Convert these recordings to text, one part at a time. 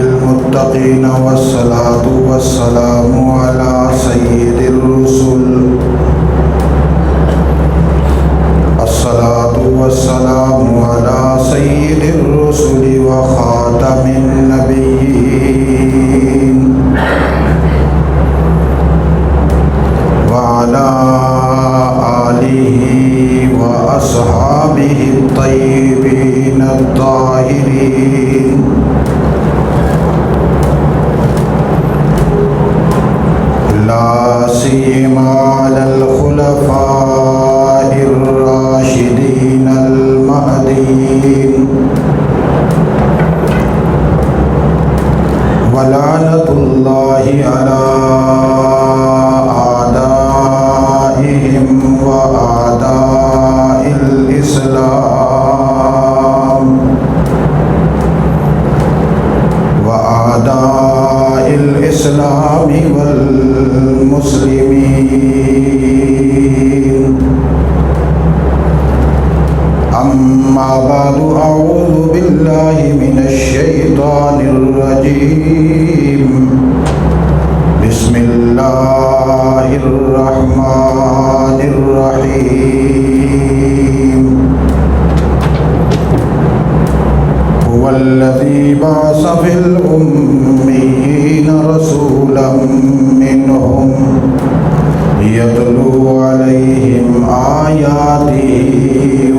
المتقين والصلاة والسلام على سيد الرسل الصلاة والسلام على سيد الرسل وخاتم النبيين وعلى آله وأصحابه الطيبين الطاهرين لا سيما على الخلفاء الراشدين المهديين ولعنة الله على أعدائهم وأعداء الإسلام وأعداء الإسلام والمسلمين. أما بعد، أعوذ بالله من الشيطان الرجيم. بسم الله الرحمن الرحيم. هو الذي بعث في الأميين رسولا منهم يتلو عليهم آياته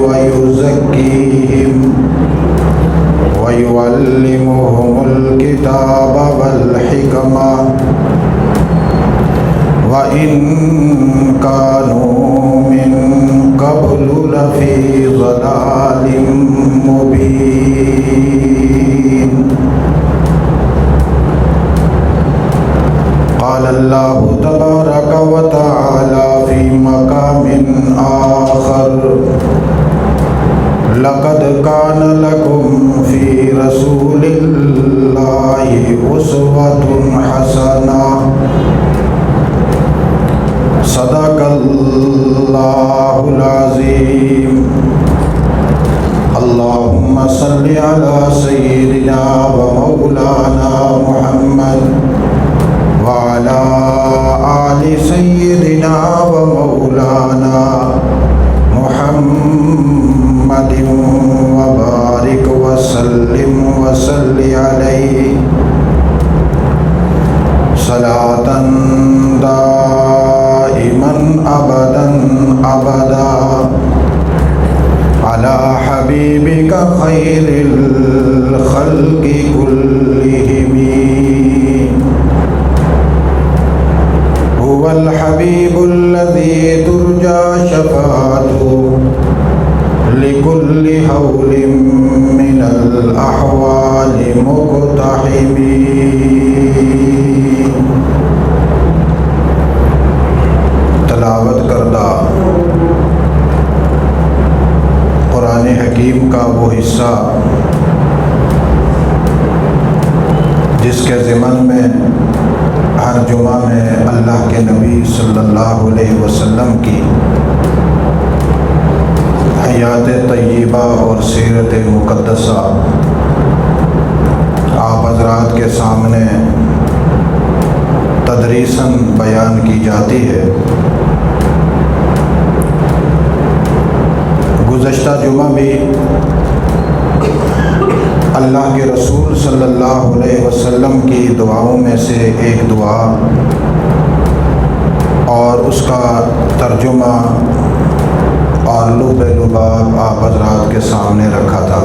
ويزكيهم ويعلمهم الكتاب والحكمة وإن كانوا من قبل لفي ضلال مبين. قال الله تبارك وتعالى في مقام آخر: لقد كان لكم في رسول الله أسوة حسنة. صدق الله العظيم. اللهم صل على سيدنا ومولانا محمد وعلى آل سيدنا ومولانا محمد وبارك وسلم وصل عليه صلاة دائما أبدا أبدا على حبيبك خير الخلق كلهم. هو الحبيب الذي ترجى شفاعته لكل حول من الأحوال مقتحم. تلاوت کردہ قرآن حکیم کا وہ حصہ جس کے ضمن میں ہر جمعہ میں اللہ کے نبی صلی اللہ علیہ وسلم کی حیات طیبہ اور سیرت مقدسہ آپ حضرات کے سامنے تدریساً بیان کی جاتی ہے۔ گزشتہ جمعہ بھی اللہ کے رسول صلی اللہ علیہ وسلم کی دعاؤں میں سے ایک دعا اور اس کا ترجمہ اور لب لباب آپ حضرات کے سامنے رکھا تھا،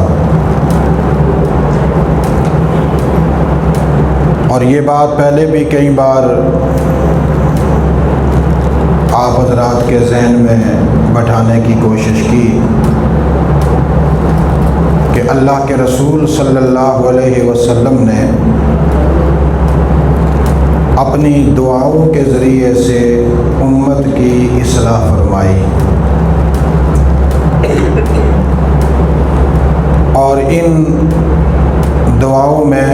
اور یہ بات پہلے بھی کئی بار آپ حضرات کے ذہن میں بٹھانے کی کوشش کی کہ اللہ کے رسول صلی اللہ علیہ وسلم نے اپنی دعاؤں کے ذریعے سے امت کی اصلاح فرمائی، اور ان دعاؤں میں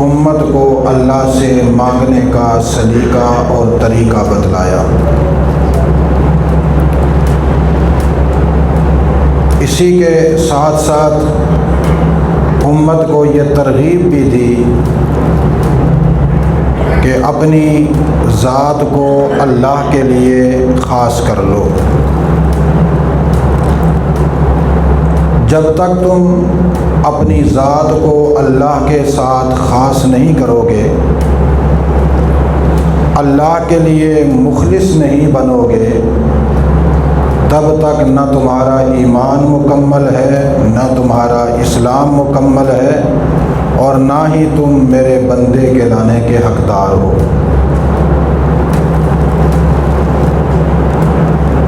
امت کو اللہ سے مانگنے کا سلیقہ اور طریقہ بتلایا۔ اسی کے ساتھ ساتھ امت کو یہ ترغیب بھی دی کہ اپنی ذات کو اللہ کے لیے خاص کر لو۔ جب تک تم اپنی ذات کو اللہ کے ساتھ خاص نہیں کرو گے، اللہ کے لیے مخلص نہیں بنو گے، تب تک نہ تمہارا ایمان مکمل ہے، نہ تمہارا اسلام مکمل ہے، اور نہ ہی تم میرے بندے کہلانے کے حقدار ہو۔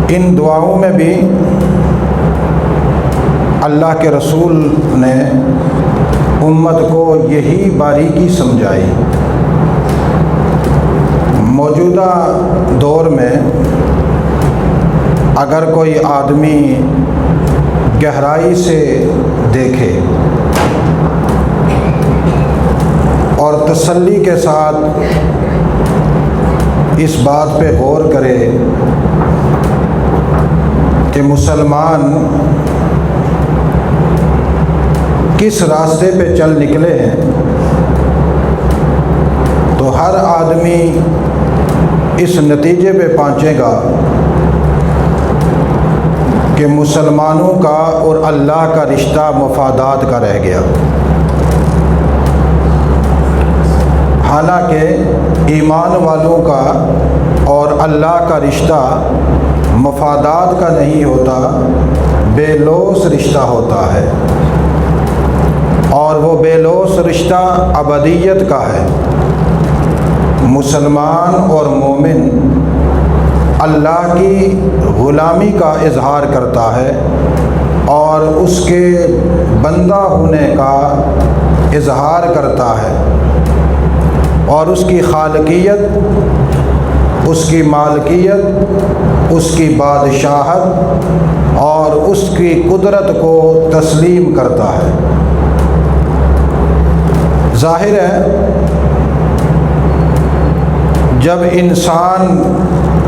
ان دعاؤں میں بھی اللہ کے رسول نے امت کو یہی باریکی سمجھائی۔ موجودہ دور میں اگر کوئی آدمی گہرائی سے دیکھے اور تسلی کے ساتھ اس بات پہ غور کرے کہ مسلمان کس راستے پہ چل نکلے ہیں، تو ہر آدمی اس نتیجے پہ پہنچے گا کہ مسلمانوں کا اور اللہ کا رشتہ مفادات کا رہ گیا۔ حالانکہ ایمان والوں کا اور اللہ کا رشتہ مفادات کا نہیں ہوتا، بے لوث رشتہ ہوتا ہے، اور وہ بے لوث رشتہ ابدیت کا ہے۔ مسلمان اور مومن اللہ کی غلامی کا اظہار کرتا ہے اور اس کے بندہ ہونے کا اظہار کرتا ہے، اور اس کی خالقیت، اس کی مالکیت، اس کی بادشاہت اور اس کی قدرت کو تسلیم کرتا ہے۔ ظاہر ہے جب انسان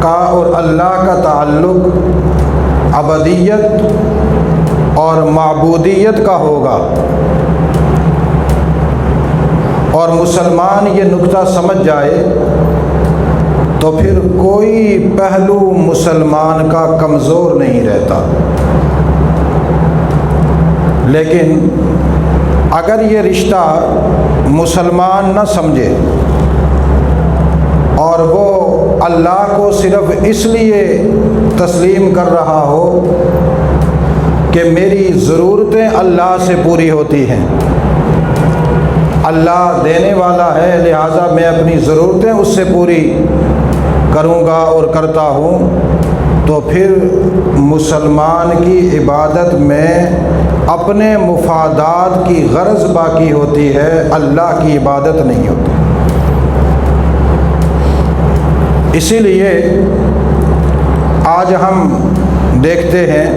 کا اور اللہ کا تعلق ابدیت اور معبودیت کا ہوگا، اور مسلمان یہ نقطہ سمجھ جائے، تو پھر کوئی پہلو مسلمان کا کمزور نہیں رہتا۔ لیکن اگر یہ رشتہ مسلمان نہ سمجھے اور وہ اللہ کو صرف اس لیے تسلیم کر رہا ہو کہ میری ضرورتیں اللہ سے پوری ہوتی ہیں، اللہ دینے والا ہے لہٰذا میں اپنی ضرورتیں اس سے پوری کروں گا اور کرتا ہوں، تو پھر مسلمان کی عبادت میں اپنے مفادات کی غرض باقی ہوتی ہے، اللہ کی عبادت نہیں ہوتی۔ اسی لیے آج ہم دیکھتے ہیں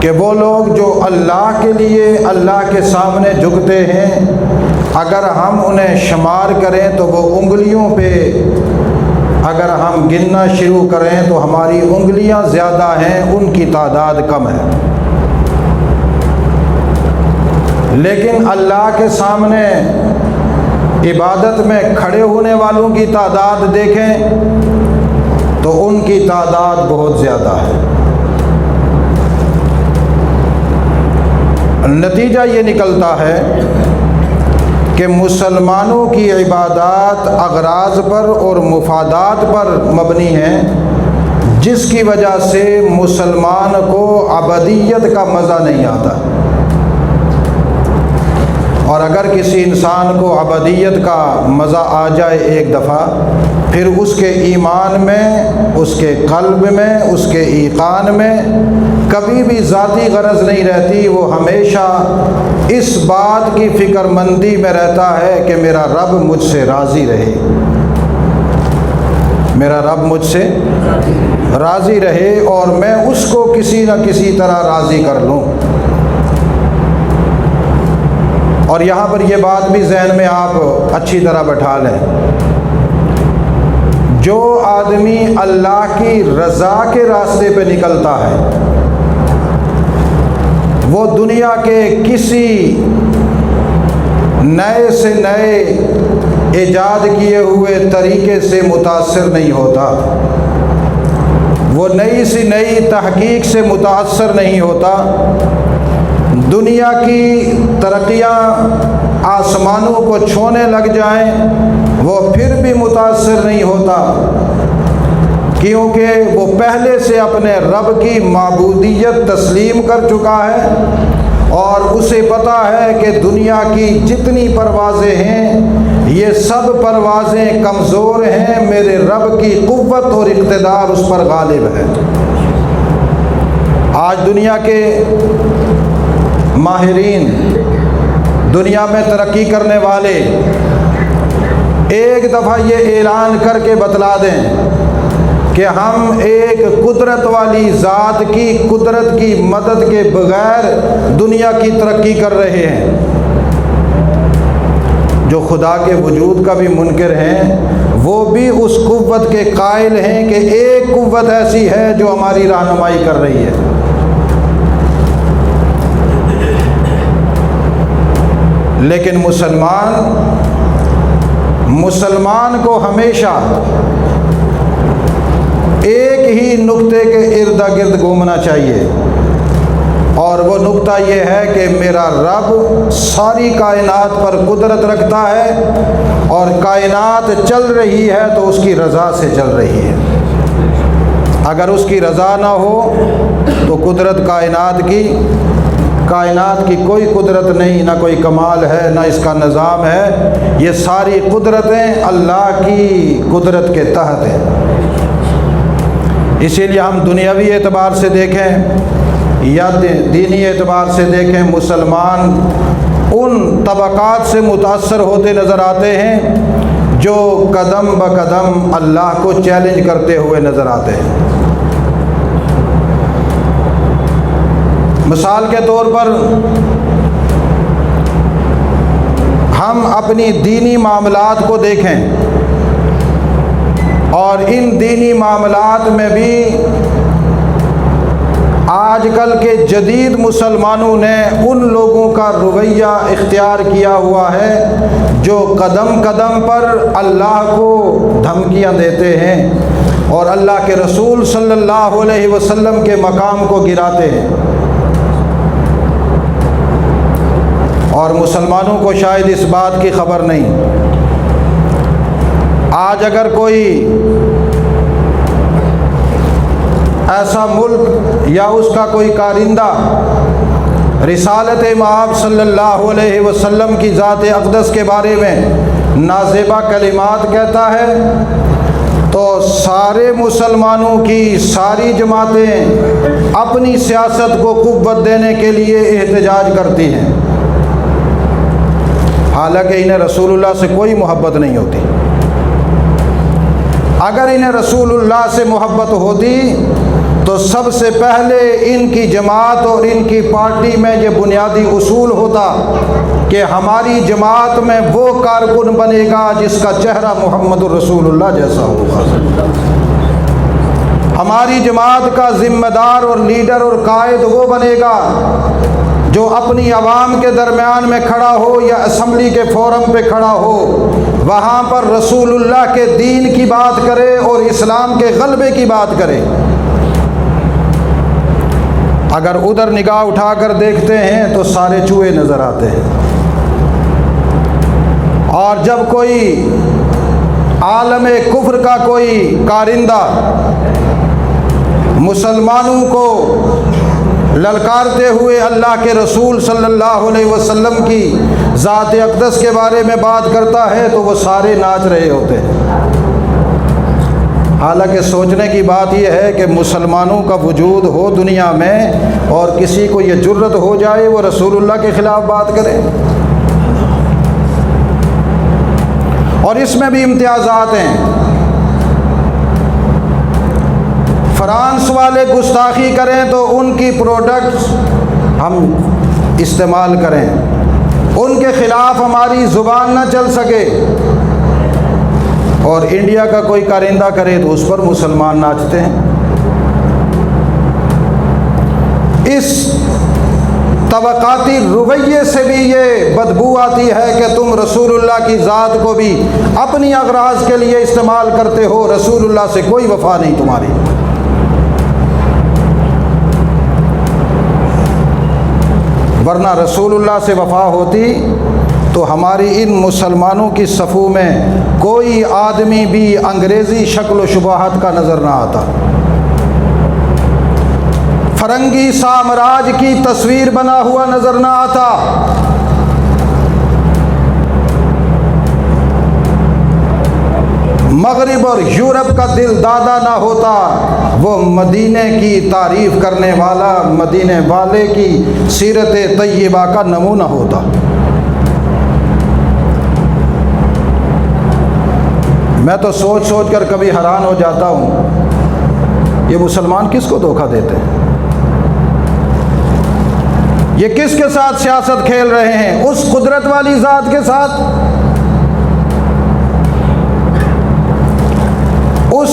کہ وہ لوگ جو اللہ کے لیے اللہ کے سامنے جھکتے ہیں، اگر ہم انہیں شمار کریں تو وہ انگلیوں پہ، اگر ہم گننا شروع کریں تو ہماری انگلیاں زیادہ ہیں، ان کی تعداد کم ہے۔ لیکن اللہ کے سامنے عبادت میں کھڑے ہونے والوں کی تعداد دیکھیں تو ان کی تعداد بہت زیادہ ہے۔ نتیجہ یہ نکلتا ہے کہ مسلمانوں کی عبادات اغراض پر اور مفادات پر مبنی ہیں، جس کی وجہ سے مسلمان کو ابدیت کا مزہ نہیں آتا۔ اور اگر کسی انسان کو ابدیت کا مزہ آ جائے ایک دفعہ، پھر اس کے ایمان میں، اس کے قلب میں، اس کے ایقان میں کبھی بھی ذاتی غرض نہیں رہتی، وہ ہمیشہ اس بات کی فکر مندی میں رہتا ہے کہ میرا رب مجھ سے راضی رہے، میرا رب مجھ سے راضی رہے اور میں اس کو کسی نہ کسی طرح راضی کر لوں۔ اور یہاں پر یہ بات بھی ذہن میں آپ اچھی طرح بٹھا لیں، جو آدمی اللہ کی رضا کے راستے پہ نکلتا ہے وہ دنیا کے کسی نئے سے نئے ایجاد کیے ہوئے طریقے سے متاثر نہیں ہوتا، وہ نئی سی نئی تحقیق سے متاثر نہیں ہوتا، دنیا کی ترقیاں آسمانوں کو چھونے لگ جائیں وہ پھر بھی متاثر نہیں ہوتا، کیونکہ وہ پہلے سے اپنے رب کی معبودیت تسلیم کر چکا ہے اور اسے پتہ ہے کہ دنیا کی جتنی پروازیں ہیں یہ سب پروازیں کمزور ہیں، میرے رب کی قوت اور اقتدار اس پر غالب ہے۔ آج دنیا کے ماہرین، دنیا میں ترقی کرنے والے ایک دفعہ یہ اعلان کر کے بتلا دیں کہ ہم ایک قدرت والی ذات کی قدرت کی مدد کے بغیر دنیا کی ترقی کر رہے ہیں، جو خدا کے وجود کا بھی منکر ہیں وہ بھی اس قوت کے قائل ہیں کہ ایک قوت ایسی ہے جو ہماری رہنمائی کر رہی ہے۔ لیکن مسلمان کو ہمیشہ ایک ہی نقطے کے ارد گرد گھومنا چاہیے، اور وہ نقطہ یہ ہے کہ میرا رب ساری کائنات پر قدرت رکھتا ہے اور کائنات چل رہی ہے تو اس کی رضا سے چل رہی ہے۔ اگر اس کی رضا نہ ہو تو قدرت کائنات کی کوئی قدرت نہیں، نہ کوئی کمال ہے، نہ اس کا نظام ہے، یہ ساری قدرتیں اللہ کی قدرت کے تحت ہیں۔ اسی لیے ہم دنیاوی اعتبار سے دیکھیں یا دینی اعتبار سے دیکھیں، مسلمان ان طبقات سے متاثر ہوتے نظر آتے ہیں جو قدم بقدم اللہ کو چیلنج کرتے ہوئے نظر آتے ہیں۔ مثال کے طور پر ہم اپنی دینی معاملات کو دیکھیں اور ان دینی معاملات میں بھی آج کل کے جدید مسلمانوں نے ان لوگوں کا رویہ اختیار کیا ہوا ہے جو قدم قدم پر اللہ کو دھمکیاں دیتے ہیں اور اللہ کے رسول صلی اللہ علیہ وسلم کے مقام کو گراتے ہیں، اور مسلمانوں کو شاید اس بات کی خبر نہیں۔ آج اگر کوئی ایسا ملک یا اس کا کوئی کارندہ رسالت مآب صلی اللہ علیہ وسلم کی ذات اقدس کے بارے میں نازیبہ کلمات کہتا ہے تو سارے مسلمانوں کی ساری جماعتیں اپنی سیاست کو قوت دینے کے لیے احتجاج کرتی ہیں، حالانکہ انہیں رسول اللہ سے کوئی محبت نہیں ہوتی۔ اگر انہیں رسول اللہ سے محبت ہوتی تو سب سے پہلے ان کی جماعت اور ان کی پارٹی میں یہ بنیادی اصول ہوتا کہ ہماری جماعت میں وہ کارکن بنے گا جس کا چہرہ محمد الرسول اللہ جیسا ہوگا، ہماری جماعت کا ذمہ دار اور لیڈر اور قائد وہ بنے گا جو اپنی عوام کے درمیان میں کھڑا ہو یا اسمبلی کے فورم پہ کھڑا ہو، وہاں پر رسول اللہ کے دین کی بات کرے اور اسلام کے غلبے کی بات کرے۔ اگر ادھر نگاہ اٹھا کر دیکھتے ہیں تو سارے چوہے نظر آتے ہیں، اور جب کوئی عالم کفر کا کوئی کارندہ مسلمانوں کو للکارتے ہوئے اللہ کے رسول صلی اللہ علیہ وسلم کی ذات اقدس کے بارے میں بات کرتا ہے تو وہ سارے ناچ رہے ہوتے ہیں۔ حالانکہ سوچنے کی بات یہ ہے کہ مسلمانوں کا وجود ہو دنیا میں اور کسی کو یہ جرت ہو جائے وہ رسول اللہ کے خلاف بات کرے، اور اس میں بھی امتیازات ہیں۔ فرانس والے گستاخی کریں تو ان کی پروڈکٹس ہم استعمال کریں، ان کے خلاف ہماری زبان نہ چل سکے، اور انڈیا کا کوئی کارندہ کرے تو اس پر مسلمان ناچتے ہیں۔ اس توقعاتی رویے سے بھی یہ بدبو آتی ہے کہ تم رسول اللہ کی ذات کو بھی اپنی اغراض کے لیے استعمال کرتے ہو، رسول اللہ سے کوئی وفا نہیں تمہاری۔ ورنہ رسول اللہ سے وفا ہوتی تو ہماری ان مسلمانوں کی صفوں میں کوئی آدمی بھی انگریزی شکل و شبہات کا نظر نہ آتا، فرنگی سامراج کی تصویر بنا ہوا نظر نہ آتا، مغرب اور یورپ کا دل دادا نہ ہوتا، وہ مدینے کی تعریف کرنے والا، مدینے والے کی سیرت طیبہ کا نمونہ ہوتا۔ میں تو سوچ سوچ کر کبھی حیران ہو جاتا ہوں، یہ مسلمان کس کو دھوکہ دیتے ہیں؟ یہ کس کے ساتھ سیاست کھیل رہے ہیں؟ اس قدرت والی ذات کے ساتھ، اس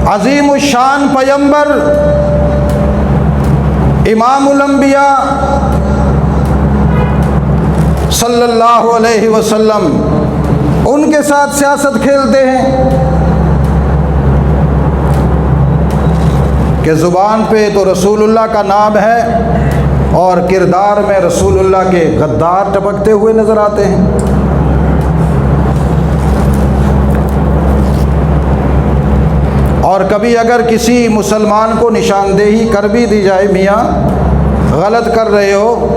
عظیم الشان پیغمبر امام الانبیاء صلی اللہ علیہ وسلم، ان کے ساتھ سیاست کھیلتے ہیں کہ زبان پہ تو رسول اللہ کا نام ہے اور کردار میں رسول اللہ کے غدار ٹپکتے ہوئے نظر آتے ہیں۔ اور کبھی اگر کسی مسلمان کو نشاندہی کر بھی دی جائے، میاں غلط کر رہے ہو،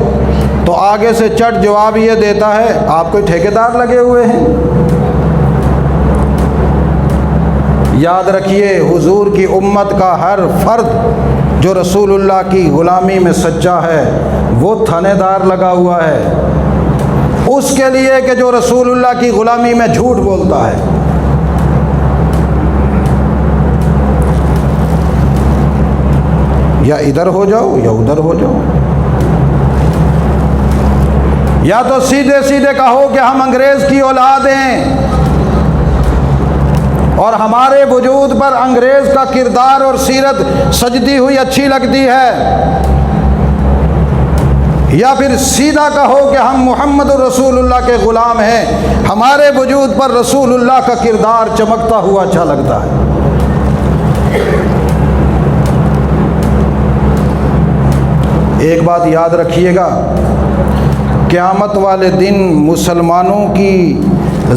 تو آگے سے چٹ جواب یہ دیتا ہے آپ کوئی ٹھیکیدار لگے ہوئے ہیں۔ یاد رکھیے، حضور کی امت کا ہر فرد جو رسول اللہ کی غلامی میں سچا ہے وہ تھانے دار لگا ہوا ہے اس کے لیے کہ جو رسول اللہ کی غلامی میں جھوٹ بولتا ہے۔ یا ادھر ہو جاؤ یا ادھر ہو جاؤ، یا تو سیدھے سیدھے کہو کہ ہم انگریز کی اولاد ہیں اور ہمارے وجود پر انگریز کا کردار اور سیرت سجتی ہوئی اچھی لگتی ہے، یا پھر سیدھا کہو کہ ہم محمد رسول اللہ کے غلام ہیں، ہمارے وجود پر رسول اللہ کا کردار چمکتا ہوا اچھا لگتا ہے۔ ایک بات یاد رکھیے گا، قیامت والے دن مسلمانوں کی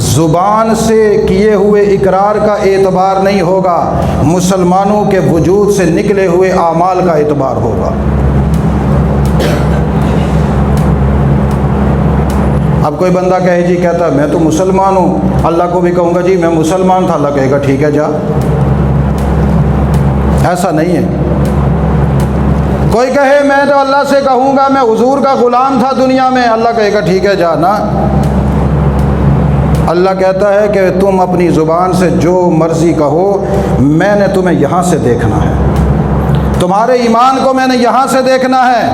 زبان سے کیے ہوئے اقرار کا اعتبار نہیں ہوگا، مسلمانوں کے وجود سے نکلے ہوئے اعمال کا اعتبار ہوگا۔ اب کوئی بندہ کہے جی کہتا ہے میں تو مسلمان ہوں، اللہ کو بھی کہوں گا جی میں مسلمان تھا، اللہ کہے گا ٹھیک ہے جا۔ ایسا نہیں ہے۔ کوئی کہے میں تو اللہ سے کہوں گا میں حضور کا غلام تھا دنیا میں، اللہ کہے گا ٹھیک ہے جا نا۔ اللہ کہتا ہے کہ تم اپنی زبان سے جو مرضی کہو، میں نے تمہیں یہاں سے دیکھنا ہے، تمہارے ایمان کو میں نے یہاں سے دیکھنا ہے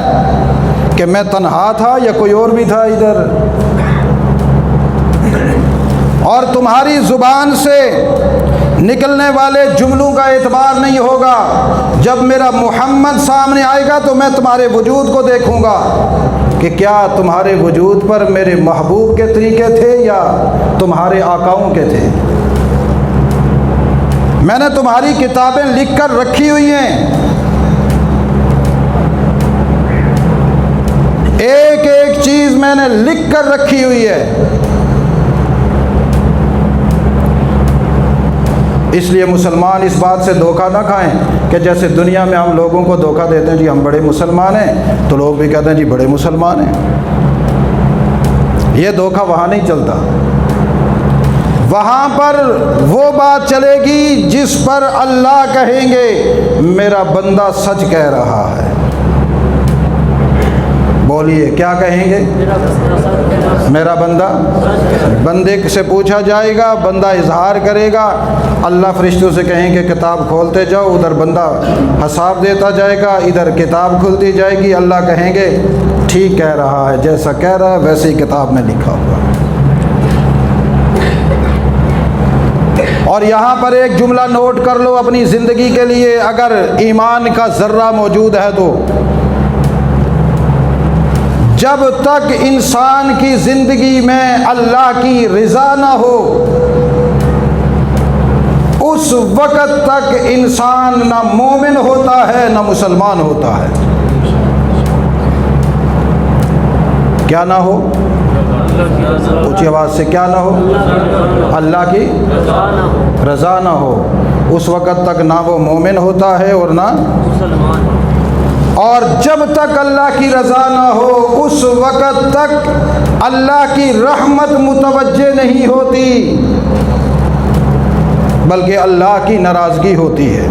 کہ میں تنہا تھا یا کوئی اور بھی تھا ادھر۔ اور تمہاری زبان سے نکلنے والے جملوں کا اعتبار نہیں ہوگا، جب میرا محمد سامنے آئے گا تو میں تمہارے وجود کو دیکھوں گا کہ کیا تمہارے وجود پر میرے محبوب کے طریقے تھے یا تمہارے آقاؤں کے تھے۔ میں نے تمہاری کتابیں لکھ کر رکھی ہوئی ہیں، ایک ایک چیز میں نے لکھ کر رکھی ہوئی ہے۔ اس لیے مسلمان اس بات سے دھوکہ نہ کھائیں کہ جیسے دنیا میں ہم لوگوں کو دھوکہ دیتے ہیں جی ہم بڑے مسلمان ہیں، تو لوگ بھی کہتے ہیں جی بڑے مسلمان ہیں۔ یہ دھوکہ وہاں نہیں چلتا، وہاں پر وہ بات چلے گی جس پر اللہ کہیں گے میرا بندہ سچ کہہ رہا ہے۔ بہت بولیے کیا کہیں گے؟ میرا بندہ، بندے سے پوچھا جائے گا، بندہ اظہار کرے گا، اللہ فرشتوں سے کہیں گے کتاب کھولتے جاؤ، ادھر بندہ حساب دیتا جائے گا، ادھر کتاب کھلتی جائے گی، اللہ کہیں گے ٹھیک کہہ رہا ہے، جیسا کہہ رہا ہے ویسے ہی کتاب میں لکھا ہوا ہے۔ اور یہاں پر ایک جملہ نوٹ کر لو اپنی زندگی کے لیے، اگر ایمان کا ذرہ موجود ہے تو جب تک انسان کی زندگی میں اللہ کی رضا نہ ہو اس وقت تک انسان نہ مومن ہوتا ہے نہ مسلمان ہوتا ہے۔ کیا نہ ہو؟ اونچی آواز سے کیا نہ ہو؟ اللہ کی رضا نہ ہو، اس وقت تک نہ وہ مومن ہوتا ہے اور نہ مسلمان، اور جب تک اللہ کی رضا نہ ہو اس وقت تک اللہ کی رحمت متوجہ نہیں ہوتی بلکہ اللہ کی ناراضگی ہوتی ہے۔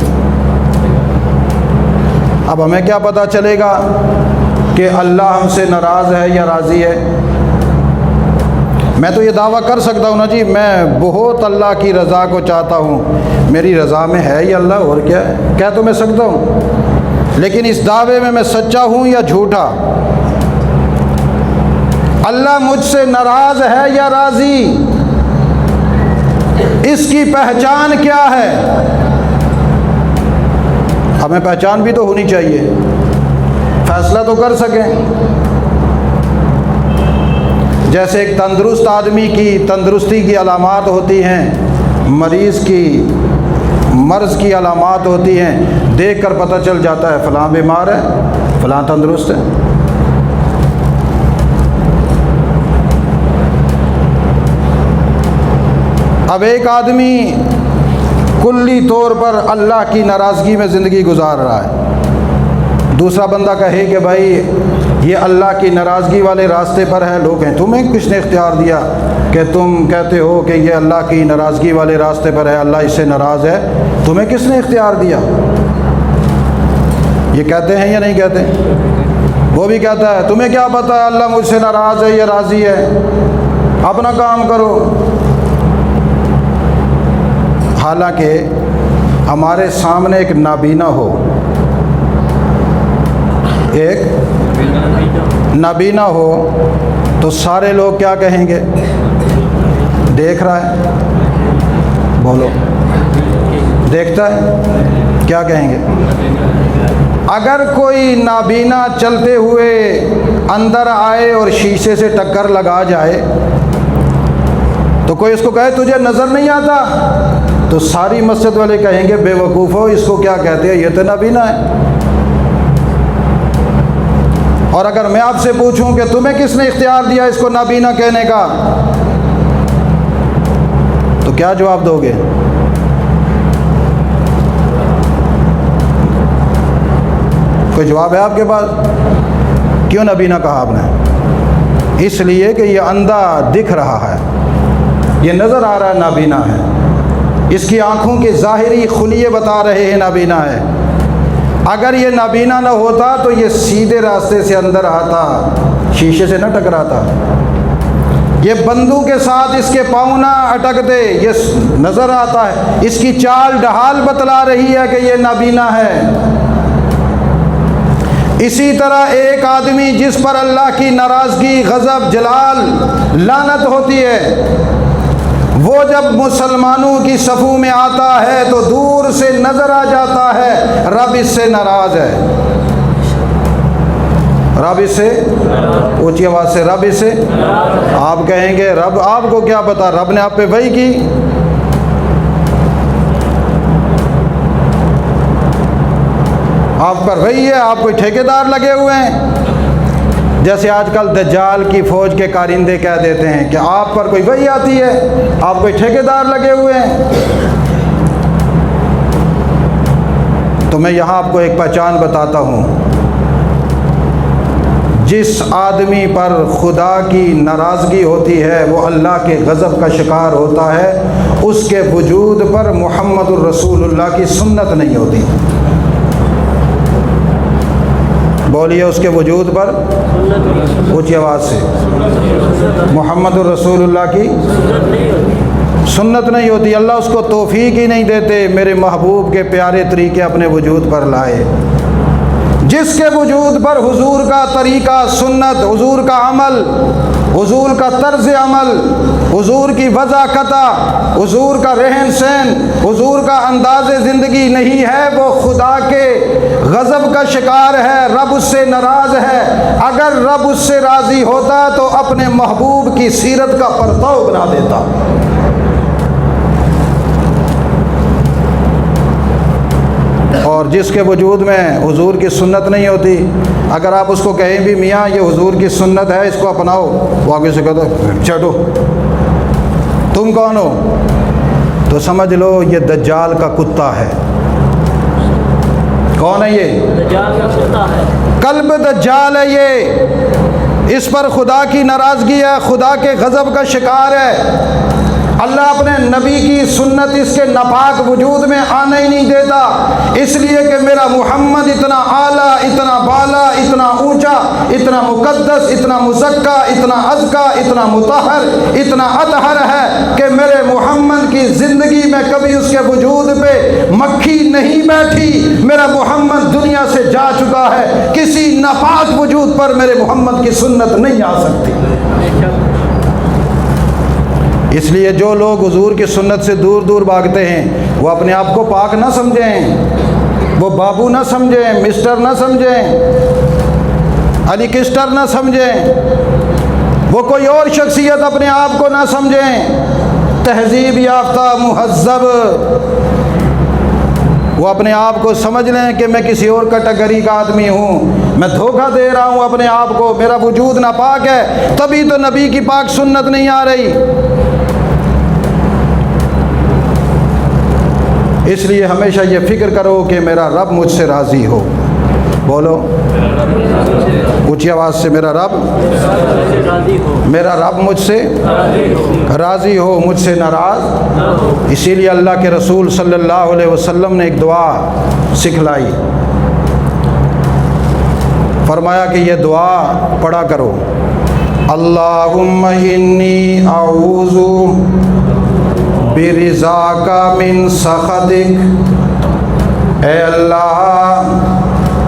اب ہمیں کیا پتہ چلے گا کہ اللہ ہم سے ناراض ہے یا راضی ہے؟ میں تو یہ دعویٰ کر سکتا ہوں نا جی، میں بہت اللہ کی رضا کو چاہتا ہوں، میری رضا میں ہے یہ اللہ، اور کیا ہے، کہہ تو میں سکتا ہوں، لیکن اس دعوے میں میں سچا ہوں یا جھوٹا؟ اللہ مجھ سے ناراض ہے یا راضی؟ اس کی پہچان کیا ہے؟ ہمیں پہچان بھی تو ہونی چاہیے، فیصلہ تو کر سکیں۔ جیسے ایک تندرست آدمی کی تندرستی کی علامات ہوتی ہیں، مریض کی مرض کی علامات ہوتی ہیں، دیکھ کر پتہ چل جاتا ہے فلاں بیمار ہے، فلاں تندرست ہے۔ اب ایک آدمی کلی طور پر اللہ کی ناراضگی میں زندگی گزار رہا ہے، دوسرا بندہ کہے کہ بھائی یہ اللہ کی ناراضگی والے راستے پر ہے، لوگ کہیں تمہیں کس نے اختیار دیا کہ تم کہتے ہو کہ یہ اللہ کی ناراضگی والے راستے پر ہے، اللہ اس سے ناراض ہے، تمہیں کس نے اختیار دیا؟ یہ کہتے ہیں یا نہیں کہتے؟ وہ بھی کہتا ہے تمہیں کیا پتہ ہے اللہ مجھ سے ناراض ہے یا راضی ہے، اپنا کام کرو۔ حالانکہ ہمارے سامنے ایک نابینا ہو، ایک نابینا ہو تو سارے لوگ کیا کہیں گے؟ دیکھ رہا ہے، بولو، دیکھتا ہے، کیا کہیں گے؟ اگر کوئی نابینا چلتے ہوئے اندر آئے اور شیشے سے ٹکر لگا جائے تو کوئی اس کو کہے تجھے نظر نہیں آتا، تو ساری مسجد والے کہیں گے بے وقوف ہو، اس کو کیا کہتے ہیں، یہ تو نابینا ہے۔ اور اگر میں آپ سے پوچھوں کہ تمہیں کس نے اختیار دیا اس کو نابینا کہنے کا، تو کیا جواب دو گے؟ کوئی جواب ہے آپ کے پاس؟ کیوں نابینا کہا آپ نے؟ اس لیے کہ یہ اندھا دکھ رہا ہے، یہ نظر آ رہا ہے نابینا ہے، اس کی آنکھوں کے ظاہری خلیے بتا رہے ہیں نابینا ہے۔ اگر یہ نابینا نہ ہوتا تو یہ سیدھے راستے سے اندر آتا، شیشے سے نہ ٹکراتا، یہ بندوق کے ساتھ اس کے پاؤں نہ اٹکتے، یہ نظر آتا ہے، اس کی چال ڈھال بتلا رہی ہے کہ یہ نابینا ہے۔ اسی طرح ایک آدمی جس پر اللہ کی ناراضگی، غضب، جلال، لعنت ہوتی ہے، وہ جب مسلمانوں کی صفوں میں آتا ہے تو دور سے نظر آ جاتا ہے رب اس سے ناراض ہے، رب اس سے، اونچی آواز سے، رب اس سے، آپ کہیں گے رب آپ کو کیا پتا، رب نے آپ پہ وحی کی، آپ پر وحی ہے، آپ کوئی ٹھیکیدار لگے ہوئے ہیں، جیسے آج کل دجال کی فوج کے کارندے کہہ دیتے ہیں کہ آپ پر کوئی وحی آتی ہے، آپ کوئی ٹھیکیدار لگے ہوئے ہیں۔ تو میں یہاں آپ کو ایک پہچان بتاتا ہوں، جس آدمی پر خدا کی ناراضگی ہوتی ہے وہ اللہ کے غضب کا شکار ہوتا ہے، اس کے وجود پر محمد الرسول اللہ کی سنت نہیں ہوتی۔ بولیے اس کے وجود پر اونچی آواز سے محمد الرسول اللہ کی سنت نہیں ہوتی۔ اللہ اس کو توفیق ہی نہیں دیتے میرے محبوب کے پیارے طریقے اپنے وجود پر لائے۔ جس کے وجود پر حضور کا طریقہ سنت، حضور کا عمل، حضور کا طرز عمل، حضور کی وضاحت، حضور کا رہن سہن، حضور کا انداز زندگی نہیں ہے، وہ خدا کے غضب کا شکار ہے، رب اس سے ناراض ہے۔ اگر رب اس سے راضی ہوتا تو اپنے محبوب کی سیرت کا پرتاؤ بنا دیتا۔ اور جس کے وجود میں حضور کی سنت نہیں ہوتی، اگر آپ اس کو کہیں بھی میاں یہ حضور کی سنت ہے اس کو اپناؤ، وہ آگے سے کہتا چٹو تم کون ہو، تو سمجھ لو یہ دجال کا کتا ہے۔ کون ہے یہ؟ دجال کا کتا ہے، قلب دجال ہے یہ، اس پر خدا کی ناراضگی ہے، خدا کے غضب کا شکار ہے۔ اللہ اپنے نبی کی سنت اس کے ناپاک وجود میں آنے ہی نہیں دیتا، اس لیے کہ میرا محمد اتنا اعلیٰ، اتنا بالا، اتنا اونچا، اتنا مقدس، اتنا مزکا، اتنا ازکا، اتنا مطہر، اتنا اطہر ہے کہ میرے محمد کی زندگی میں کبھی اس کے وجود پہ مکھی نہیں بیٹھی۔ میرا محمد دنیا سے جا چکا ہے، کسی ناپاک وجود پر میرے محمد کی سنت نہیں آ سکتی۔ اس لیے جو لوگ حضور کی سنت سے دور دور بھاگتے ہیں وہ اپنے آپ کو پاک نہ سمجھیں، وہ بابو نہ سمجھیں، مسٹر نہ سمجھیں، علی کسٹر نہ سمجھیں، وہ کوئی اور شخصیت اپنے آپ کو نہ سمجھیں، تہذیب یافتہ مہذب، وہ اپنے آپ کو سمجھ لیں کہ میں کسی اور کیٹیگری کا آدمی ہوں، میں دھوکہ دے رہا ہوں اپنے آپ کو، میرا وجود ناپاک ہے، تبھی تو نبی کی پاک سنت نہیں آ رہی۔ اس لیے ہمیشہ یہ فکر کرو کہ میرا رب مجھ سے راضی ہو۔ بولو اونچی آواز سے، میرا رب مجھ سے راضی ہو، مجھ سے ناراض۔ اسی لیے اللہ کے رسول صلی اللہ علیہ وسلم نے ایک دعا سکھلائی، فرمایا کہ یہ دعا پڑھا کرو، اللہم انی اعوذ برضاک من سخطک۔ اے اللہ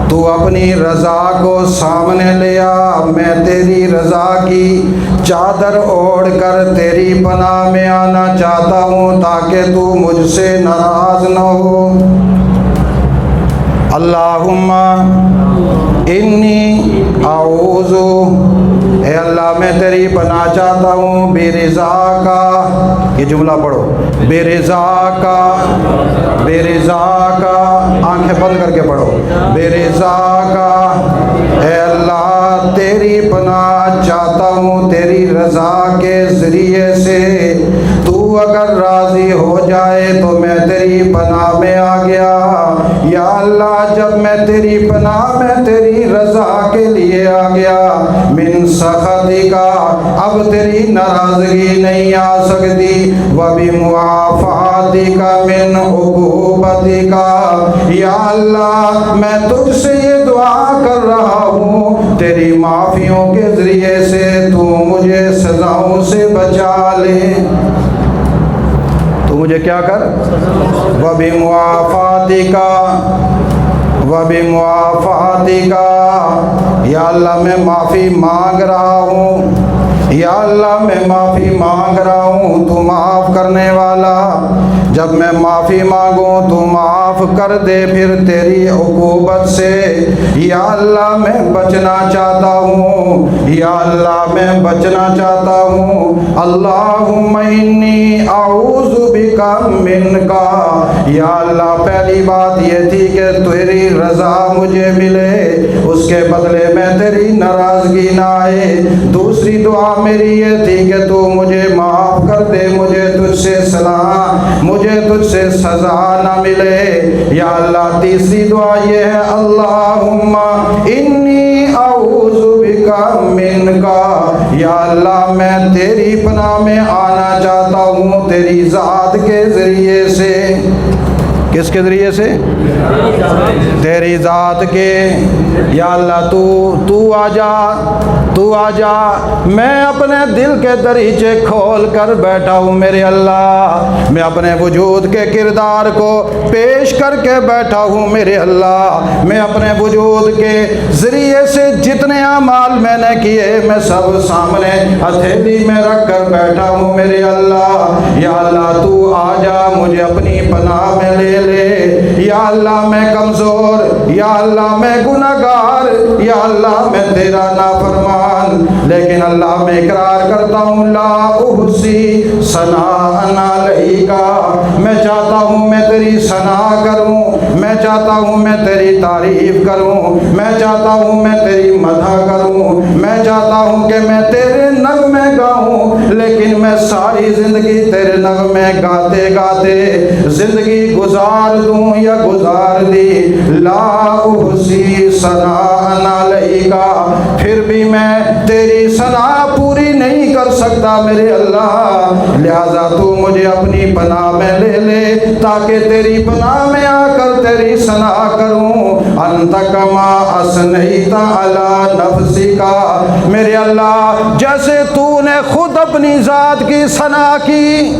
تو اپنی رضا کو سامنے لیا، میں تیری رضا کی چادر اوڑھ کر تیری پناہ میں آنا چاہتا ہوں تاکہ تو مجھ سے ناراض نہ ہو۔ اللہم انی اعوذ، اے اللہ میں تیری پناہ چاہتا ہوں، برضا کا، یہ جملہ پڑھو، برضا کا، برضا کا، آنکھیں بند کر کے پڑھو، برضا کا، اے اللہ تیری پناہ چاہتا ہوں تیری رضا کے ذریعے سے، تو اگر راضی ہو جائے تو میں تیری پناہ میں آ گیا۔ یا اللہ جب میں تیری پناہ میں تیری رضا کے لیے آ گیا، من سخطی کا، اب تیری ناراضگی نہیں آ سکتی، وبمعافاتی کا، من عقوبتی کا، یا اللہ میں تجھ سے یہ دعا کر رہا ہوں تیری معافیوں کے ذریعے سے تو مجھے سزاؤں سے بچا لے، تو مجھے کیا کر، وبمعافاتی کا، وبمعافاتی کا، یا اللہ میں معافی مانگ رہا ہوں، یا اللہ میں معافی مانگ رہا ہوں، تو معاف کرنے والا، جب میں معافی مانگوں تو معاف کر دے، پھر تیری عقوبت سے یا اللہ میں بچنا چاہتا ہوں، یا اللہ میں بچنا چاہتا ہوں۔ اللہم انی اعوذ بک منک، یا اللہ پہلی بات یہ تھی کہ تیری رضا مجھے ملے، اس کے بدلے میں تیری ناراضگی نہ آئے۔ دوسری دعا میری یہ تھی کہ تو مجھے معاف کر دے، مجھے تجھ سے صلاح، مجھے تجھ سے سزا نہ ملے۔ یا اللہ تیسری دعا یہ ہے، اللہم انی اعوذ بک منک، یا اللہ میں تیری پناہ میں آنا چاہتا ہوں تیری ذات کے ذریعے سے۔ کس کے ذریعے سے؟ تیری ذات کے۔ یا اللہ تو آ جا، میں اپنے دل کے دریچے کھول کر بیٹھا ہوں میرے اللہ، میں اپنے وجود کے کردار کو پیش کر کے بیٹھا ہوں میرے اللہ، میں اپنے وجود کے ذریعے سے جتنے اعمال میں نے کیے میں سب سامنے ہتھیلی میں رکھ کر بیٹھا ہوں میرے اللہ۔ یا اللہ تو آ جا، مجھے اپنی پناہ میں لے لے۔ یا اللہ میں کمزور، یا اللہ میں گنہگار، یا اللہ میں تیرا نافرمان، لیکن اللہ میں اقرار کرتا ہوں لا احصی ثناء علیک، میں چاہتا ہوں میں تیری ثنا کروں، میں چاہتا ہوں میں تیری تعریف کروں، میں چاہتا ہوں میں تیری مدح کروں، میں چاہتا ہوں کہ میں تیرے نغمے گاؤں، لیکن میں ساری زندگی تیرے نغمے گاتے گاتے زندگی گزار دوں یا گزار دی۔ لا احصی ثناء علیک، پھر بھی میں تیری ثنا پوری نہیں کر سکتا میرے اللہ، لہذا تو مجھے اپنی پناہ میں لے لے تاکہ تیری پناہ میں آ کر تیری ثنا کروں۔ انت کما اثنیت علی نفسک، میرے اللہ جیسے تو نے خود اپنی ذات کی ثنا کی،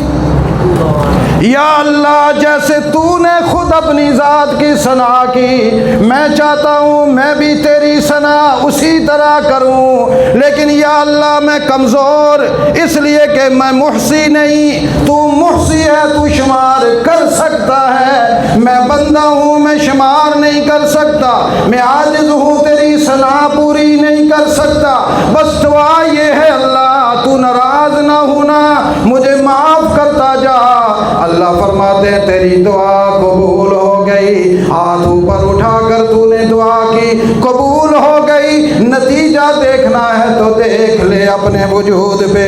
یا اللہ جیسے تو نے خود اپنی ذات کی ثنا کی، میں چاہتا ہوں میں بھی تیری ثنا اسی طرح کروں، لیکن یا اللہ میں کمزور اس لیے کہ میں محصی نہیں، تو محصی ہے، تو شمار کر سکتا ہے، میں بندہ ہوں میں شمار نہیں کر سکتا، میں عاجز ہوں تیری ثنا پوری نہیں کر سکتا، بس دعا یہ ہے اللہ تو ناراض نہ ہونا، مجھے معاف کرتا جا۔ اللہ فرماتے ہیں تیری دعا قبول ہو گئی، ہاتھ اوپر اٹھا کر تو نے دعا کی، قبول ہو گئی، نتیجہ دیکھنا ہے تو دیکھ لے اپنے وجود پہ۔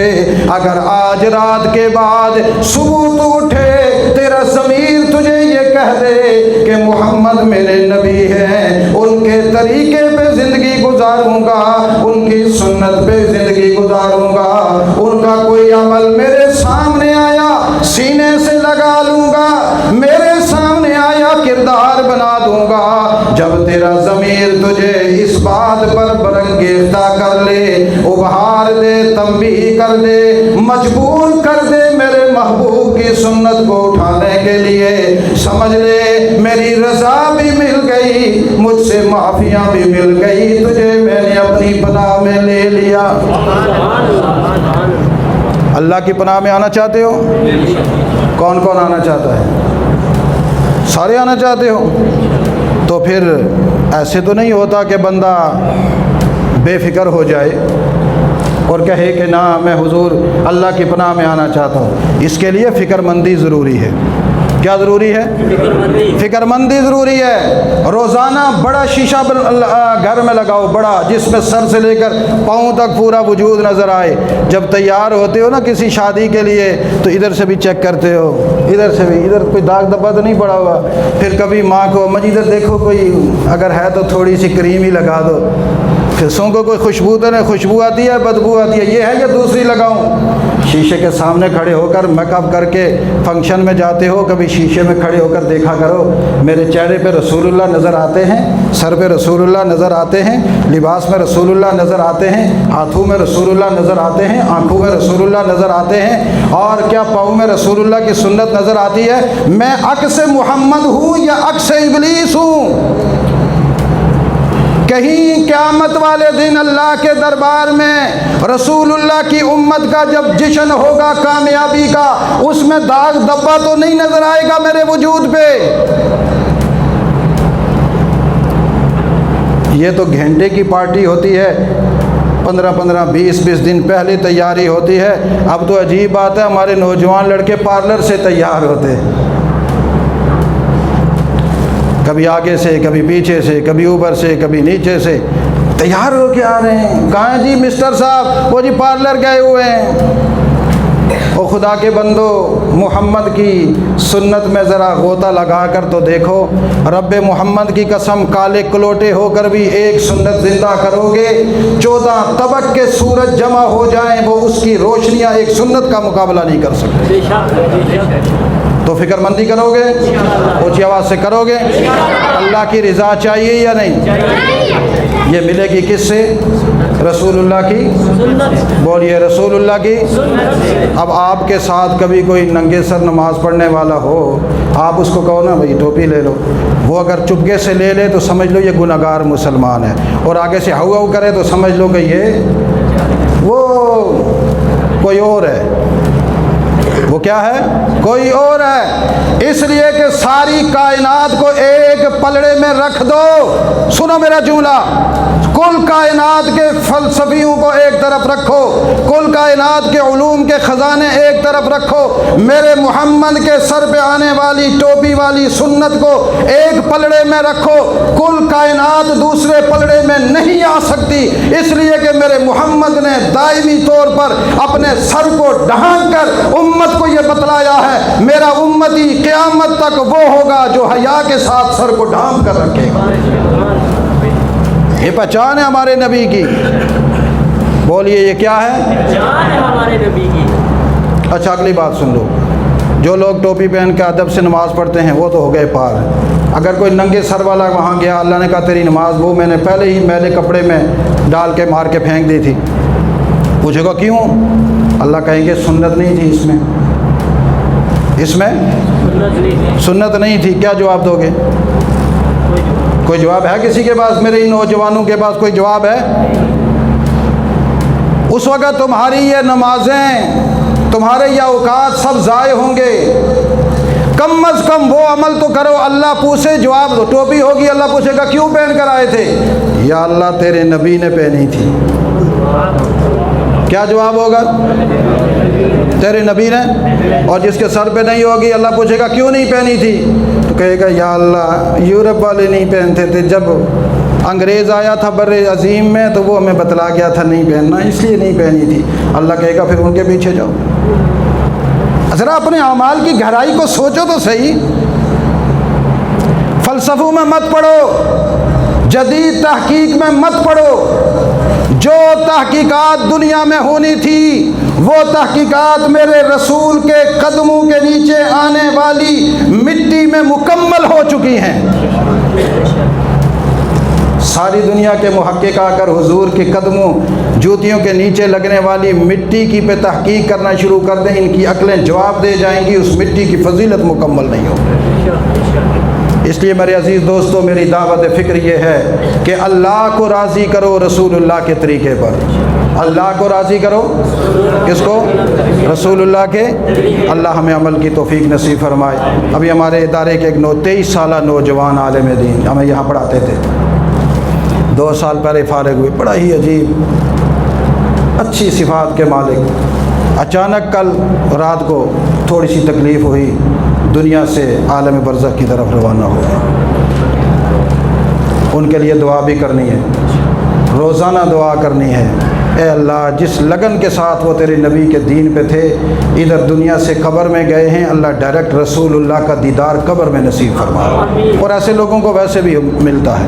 اگر آج رات کے بعد صبح تو اٹھے تیرا ضمیر تجھے یہ کہہ دے کہ محمد میرے نبی ہیں، ان کے طریقے پہ زندگی گزاروں گا، ان کی سنت پہ زندگی گزاروں گا، ان کا کوئی عمل میرے سامنے آیا سینے سے لگا لوں گا، میرے سامنے آیا کردار بنا دوں گا۔ جب تیرا ضمیر تجھے اس بات پر برانگیختہ کر لے، ابھار دے، تنبیہ کر دے، مجبور کر دے میرے محبوب کی سنت کو اٹھانے کے لیے، سمجھ لے میری رضا بھی مل گئی، مجھ سے معافیاں بھی مل گئی، تجھے میں نے اپنی پناہ میں لے لیا۔ اللہ کی پناہ میں آنا چاہتے ہو؟ کون کون آنا چاہتا ہے؟ سارے آنا چاہتے ہو؟ تو پھر ایسے تو نہیں ہوتا کہ بندہ بے فکر ہو جائے اور کہے کہ نہ میں حضور اللہ کی پناہ میں آنا چاہتا ہوں۔ اس کے لیے فکر مندی ضروری ہے۔ کیا ضروری ہے؟ فکر مندی ضروری ہے۔ روزانہ بڑا شیشہ گھر میں لگاؤ، بڑا، جس میں سر سے لے کر پاؤں تک پورا وجود نظر آئے۔ جب تیار ہوتے ہو نا کسی شادی کے لیے تو ادھر سے بھی چیک کرتے ہو، ادھر سے بھی، ادھر کوئی داغ دبا تو نہیں پڑا ہوا۔ پھر کبھی ماں کو مجھے ادھر دیکھو کوئی اگر ہے تو تھوڑی سی کریم ہی لگا دو، پھر سو کو کوئی خوشبو تو نہیں، خوشبو آتی ہے بدبو آتی ہے، یہ ہے یا دوسری لگاؤں؟ شیشے کے سامنے کھڑے ہو کر میک اپ کر کے فنکشن میں جاتے ہو، کبھی شیشے میں کھڑے ہو کر دیکھا کرو میرے چہرے پہ رسول اللہ نظر آتے ہیں، سر پہ رسول اللہ نظر آتے ہیں، لباس میں رسول اللہ نظر آتے ہیں، ہاتھوں میں رسول اللہ نظر آتے ہیں، آنکھوں میں رسول اللہ نظر آتے ہیں، اور کیا پاؤں میں رسول اللہ کی سنت نظر آتی ہے؟ میں عکس محمد ہوں یا عکس ابلیس ہوں؟ کہیں قیامت والے دن اللہ کے دربار میں رسول اللہ کی امت کا جب جشن ہوگا کامیابی کا، اس میں داغ دبا تو نہیں نظر آئے گا میرے وجود پہ؟ یہ تو گھنٹے کی پارٹی ہوتی ہے، 15 20 دن پہلے تیاری ہوتی ہے۔ اب تو عجیب بات ہے، ہمارے نوجوان لڑکے پارلر سے تیار ہوتے ہیں، کبھی آگے سے، کبھی پیچھے سے، کبھی اوپر سے، کبھی نیچے سے تیار ہو کے آ رہے ہیں۔ کہاں جی مسٹر صاحب؟ وہ جی پارلر گئے ہوئے ہیں۔ او خدا کے بندو، محمد کی سنت میں ذرا غوطہ لگا کر تو دیکھو، رب محمد کی قسم کالے کلوٹے ہو کر بھی ایک سنت زندہ کرو گے، 14 طبق کے سورج جمع ہو جائیں وہ اس کی روشنیاں ایک سنت کا مقابلہ نہیں کر سکتے۔ تو فکر مندی کرو گے؟ اونچی آواز سے کرو گے؟ اللہ کی رضا چاہیے یا نہیں؟ یہ ملے گی کس سے؟ رسول اللہ کی، بولیے رسول اللہ کی۔ اب آپ کے ساتھ کبھی کوئی ننگے سر نماز پڑھنے والا ہو، آپ اس کو کہو نا بھائی ٹوپی لے لو، وہ اگر چپکے سے لے لے تو سمجھ لو یہ گناہ گار مسلمان ہے، اور آگے سے ہاؤ ہاؤ کرے تو سمجھ لو کہ یہ وہ کوئی اور ہے۔ وہ کیا ہے؟ کوئی اور ہے۔ اس لیے کہ ساری کائنات کو ایک پلڑے میں رکھ دو۔ سنو میرا جملہ، کل کائنات کے فلسفیوں کو ایک طرف رکھو، کل کائنات کے علوم کے خزانے ایک طرف رکھو، میرے محمد کے سر پہ آنے والی ٹوپی والی سنت کو ایک پلڑے میں رکھو۔ کل کائنات دوسرے پلڑے میں نہیں آ سکتی، اس لیے کہ میرے محمد نے دائمی طور پر اپنے سر کو ڈھانک کر امت کو یہ بتلایا ہے، میرا امتی قیامت تک وہ ہوگا جو حیا کے ساتھ سر کو ڈھانپ کر رکھے گا۔ یہ پہچان ہے ہمارے نبی کی، بولیے یہ کیا ہے؟ پہچان ہے ہمارے نبی کی۔ اچھا اگلی بات سن لو، جو لوگ ٹوپی پہن کے ادب سے نماز پڑھتے ہیں وہ تو ہو گئے پار۔ اگر کوئی ننگے سر والا وہاں گیا، اللہ نے کہا تیری نماز وہ میں نے پہلے ہی میلے کپڑے میں ڈال کے مار کے پھینک دی تھی، پوچھے گا کیوں؟ اللہ کہیں گے سنت نہیں تھی اس میں، اس میں سنت نہیں تھی۔ کیا جواب دو گے؟ کوئی جواب ہے کسی کے پاس؟ میرے ان نوجوانوں کے پاس کوئی جواب ہے؟ اس وقت تمہاری یہ نمازیں، تمہارے یہ اوقات سب ضائع ہوں گے۔ کم از کم وہ عمل تو کرو، اللہ پوچھے جواب دو۔ ٹوپی ہوگی، اللہ پوچھے گا کیوں پہن کر آئے تھے؟ یا اللہ تیرے نبی نے پہنی تھی۔ کیا جواب ہوگا؟ تیرے نبی نے۔ اور جس کے سر پہ نہیں ہوگی، اللہ پوچھے گا کیوں نہیں پہنی تھی؟ تو کہے گا یا اللہ یورپ والے نہیں پہنتے تھے، جب انگریز آیا تھا بر عظیم میں تو وہ ہمیں بتلا گیا تھا نہیں پہننا، اس لیے نہیں پہنی تھی۔ اللہ کہے گا پھر ان کے پیچھے جاؤ۔ ذرا اپنے اعمال کی گہرائی کو سوچو تو صحیح۔ فلسفوں میں مت پڑھو، جدید تحقیق میں مت پڑھو۔ جو تحقیقات دنیا میں ہونی تھی وہ تحقیقات میرے رسول کے قدموں کے نیچے آنے والی مٹی میں مکمل ہو چکی ہیں۔ ساری دنیا کے محقق آ کر حضور کے قدموں جوتیوں کے نیچے لگنے والی مٹی کی پہ تحقیق کرنا شروع کر دیں، ان کی عقلیں جواب دے جائیں گی، اس مٹی کی فضیلت مکمل نہیں ہوگی۔ اس لیے میرے عزیز دوستو، میری دعوت فکر یہ ہے کہ اللہ کو راضی کرو رسول اللہ کے طریقے پر۔ اللہ کو راضی کرو، کس کو؟ رسول اللہ کے۔ اللہ ہمیں عمل کی توفیق نصیب فرمائے۔ ابھی ہمارے ادارے کے ایک 23 سالہ نوجوان عالم دین ہمیں یہاں پڑھاتے تھے، 2 سال پہلے فارغ ہوئے، بڑا ہی عجیب اچھی صفات کے مالک۔ اچانک کل رات کو تھوڑی سی تکلیف ہوئی، دنیا سے عالم برزخ کی طرف روانہ ہو گئے۔ ان کے لیے دعا بھی کرنی ہے، روزانہ دعا کرنی ہے۔ اے اللہ جس لگن کے ساتھ وہ تیرے نبی کے دین پہ تھے، ادھر دنیا سے قبر میں گئے ہیں، اللہ ڈائریکٹ رسول اللہ کا دیدار قبر میں نصیب فرما۔ اور ایسے لوگوں کو ویسے بھی ملتا ہے،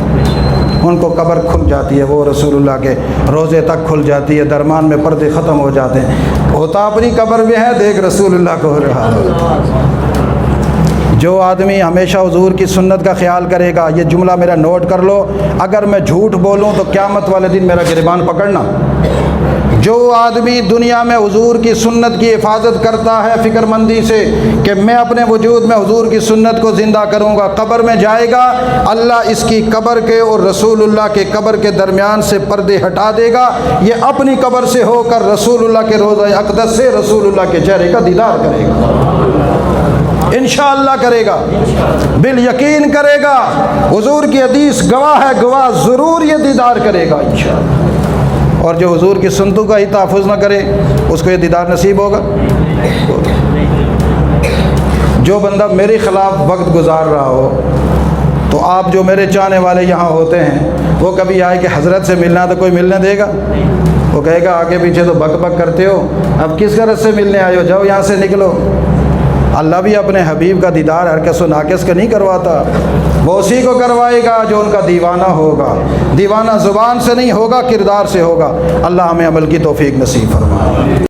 ان کو قبر کھل جاتی ہے، وہ رسول اللہ کے روزے تک کھل جاتی ہے، درمیان میں پردے ختم ہو جاتے ہیں، ہوتا اپنی قبر میں ہے، دیکھ رسول اللہ کو ہو رہا ہے۔ جو آدمی ہمیشہ حضور کی سنت کا خیال کرے گا، یہ جملہ میرا نوٹ کر لو، اگر میں جھوٹ بولوں تو قیامت والے دن میرا گریبان پکڑنا۔ جو آدمی دنیا میں حضور کی سنت کی حفاظت کرتا ہے فکر مندی سے کہ میں اپنے وجود میں حضور کی سنت کو زندہ کروں گا، قبر میں جائے گا، اللہ اس کی قبر کے اور رسول اللہ کے قبر کے درمیان سے پردے ہٹا دے گا، یہ اپنی قبر سے ہو کر رسول اللہ کے روضہ اقدس سے رسول اللہ کے چہرے کا دیدار کرے گا، انشاءاللہ کرے گا، بالیقین کرے گا۔ حضور کی حدیث گواہ ہے، گواہ ضرور یہ دیدار کرے گا انشاءاللہ۔ اور جو حضور کی سنتوں کا ہی تحفظ نہ کرے اس کو یہ دیدار نصیب ہوگا؟ جو بندہ میرے خلاف وقت گزار رہا ہو، تو آپ جو میرے چاہنے والے یہاں ہوتے ہیں، وہ کبھی آئے کہ حضرت سے ملنا تو کوئی ملنے دے گا؟ وہ کہے گا آگے پیچھے تو بک بک کرتے ہو، اب کس غرض سے ملنے آئے ہو، جاؤ یہاں سے نکلو۔ اللہ بھی اپنے حبیب کا دیدار ہر کس و ناقص کا نہیں کرواتا، وہ اسی کو کروائے گا جو ان کا دیوانہ ہوگا۔ دیوانہ زبان سے نہیں ہوگا، کردار سے ہوگا۔ اللہ ہمیں عمل کی توفیق نصیب فرمائے۔